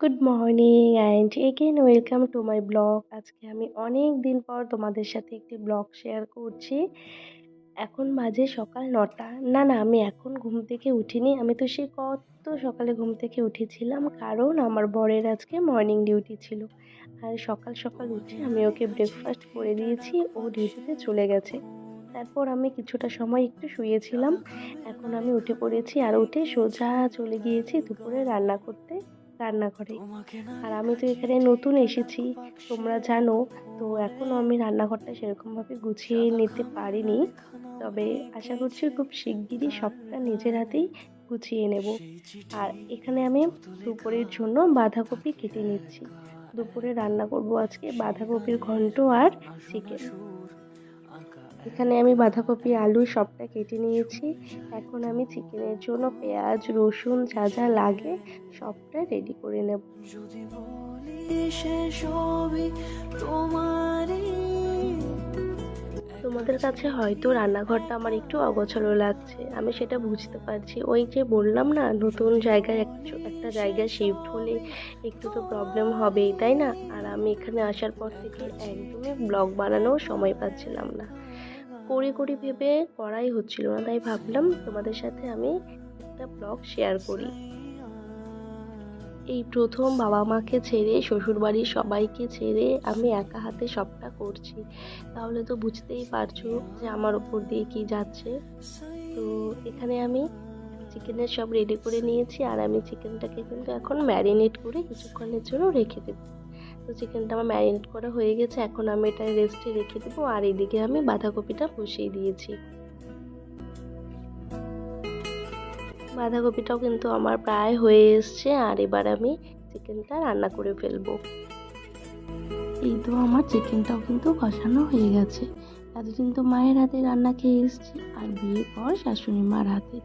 Good morning and again welcome to my blog. আজকে আমি অনেক দিন পর তোমাদের সাথে একটি ব্লগ শেয়ার করছি। এখন বাজে সকাল ৯টা। না, আমি এখন ঘুম থেকে উঠিনি। আমি তো সেই কত সকালে ঘুম থেকে উঠেছিলাম, কারণ আমার বরের আজকে মর্নিং ডিউটি ছিল। আর সকাল সকাল উঠে আমি ওকে ব্রেকফাস্ট করে দিয়েছি, ও ডিউটিতে চলে গেছে। তারপর আমি কিছুটা সময় একটু শুয়েছিলাম। এখন আমি উঠে পড়েছি আর উঠে সোজা চলে গিয়েছি দুপুরে রান্না করতে রান্নাঘরে। আর আমি তো এখানে নতুন এসেছি, তোমরা জানো। তো এখনও আমি রান্নাঘরটা সেরকমভাবে গুছিয়ে নিতে পারিনি। তবে আশা করছি খুব শিগগিরই সবটা নিজের হাতেই গুছিয়ে নেব। আর এখানে আমি দুপুরের জন্য বাঁধাকপি কেটে নিচ্ছি। দুপুরে রান্না করব আজকে বাঁধাকপির ঘন্ট আর চিকেন। এখানে আমি বাঁধাকপি আলু সবটা কেটে নিয়েছি। এখন আমি চিকেনের জন্য পেঁয়াজ রসুন যা যা লাগে সবটা রেডি করে নেব। তোমাদের কাছে হয়তো রান্নাঘরটা আমার একটু অগোছালো লাগছে, আমি সেটা বুঝতে পারছি। ওই যে বললাম না, নতুন জায়গায় একটা জায়গায় শিফট হলে একটু তো প্রবলেম হবেই, তাই না? আর আমি এখানে আসার পর থেকে একদমই ব্লগ বানানোর সময় পাচ্ছিলাম না। করি ভেবে করাই হচ্ছিল না, তাই ভাবলাম তোমাদের সাথে আমি একটা ব্লগ শেয়ার করি। এই প্রথম বাবা মাকে ছেড়ে, শ্বশুরবাড়ির সবাইকে ছেড়ে আমি একা হাতে সবটা করছি। তাহলে তো বুঝতেই পারছো যে আমার ওপর দিয়ে কি যাচ্ছে। তো এখানে আমি চিকেনের সব রেডি করে নিয়েছি, আর আমি চিকেনটাকে কিন্তু এখন ম্যারিনেট করে কিছুক্ষণের জন্য রেখে দেবো। তো চিকেনটা আমার ম্যারিনেট করা হয়ে গেছে, এখন আমি এটা রেস্টে রেখে দেবো। আর এদিকে আমি বাঁধাকপিটা বসিয়ে দিয়েছি। বাঁধাকপিটাও কিন্তু আমার প্রায় হয়ে এসছে, আর এবার আমি চিকেনটা রান্না করে ফেলবো। এই তো আমার চিকেনটাও কিন্তু কষানো হয়ে গেছে। এতদিন তো মায়ের হাতে রান্না খেয়ে এসেছি, আর বিয়ের পর শাশুড়ি মার হাতের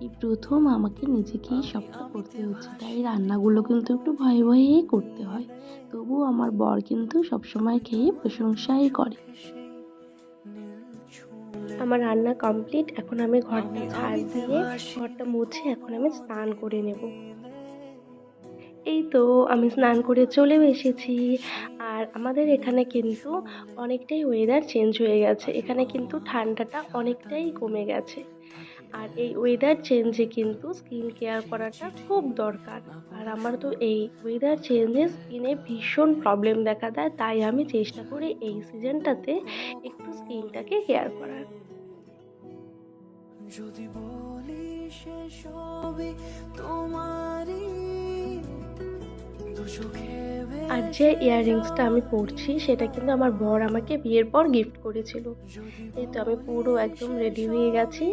এই প্রথম আমাকে নিজেকেই সবটা করতে হচ্ছে। তাই রান্নাগুলো কিন্তু একটু ভয়ে ভয়েই করতে হয়। তবুও আমার বর কিন্তু সবসময় খেয়ে প্রশংসাই করে। আমার রান্না কমপ্লিট। এখন আমি ঘরটা ঝাড় দিয়ে ঘরটা মুছে এখন আমি স্নান করে নেব। এই তো আমি স্নান করে চলেও এসেছি। আর আমাদের এখানে কিন্তু অনেকটাই ওয়েদার চেঞ্জ হয়ে গেছে। এখানে কিন্তু ঠান্ডাটা অনেকটাই কমে গেছে। আর এই ওয়েদার চেঞ্জে কিন্তু স্কিন কেয়ার করাটা খুব দরকার। আর আমার তো এই ওয়েদার চেঞ্জে স্কিনে ভীষণ প্রবলেম দেখা দেয়, তাই আমি চেষ্টা করি এই সিজনটাতে একটু স্কিনটাকে কেয়ার করার। যদি বলি সে সবই তোমারই। আর যে ইয়াররিংসটা আমি পরছি সেটা কিন্তু আমার বর আমাকে বিয়ের পর গিফট করেছিল। এই তো আমি পুরো একদম রেডি হয়ে গেছি।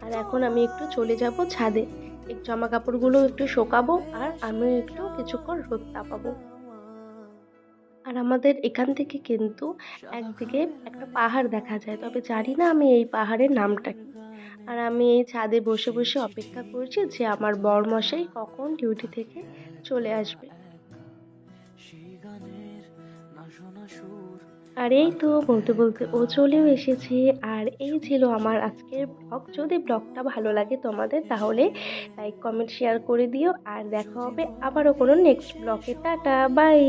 আর এখন আমি একটু চলে যাব ছাদে, এই জামা কাপড়গুলো একটু শোকাবো, আর আমি একটু কিছুক্ষণ রোদ তাপাবো। আর আমাদের এখান থেকে কিন্তু একদিকে একটা পাহাড় দেখা যায়, তবে জানি না আমি এই পাহাড়ের নামটা কি। আর আমি এই ছাদে বসে বসে অপেক্ষা করছি যে আমার বরমশাই কখন ডিউটি থেকে চলে আসবে। আর এই তো বলতে বলতে ও চলেও এসেছে। আর এই ছিল আমার আজকের ব্লগ। যদি ব্লগটা ভালো লাগে তোমাদের, তাহলে লাইক কমেন্ট শেয়ার করে দিও। আর দেখা হবে আবারও কোনো নেক্সট ব্লগে। Tata bye.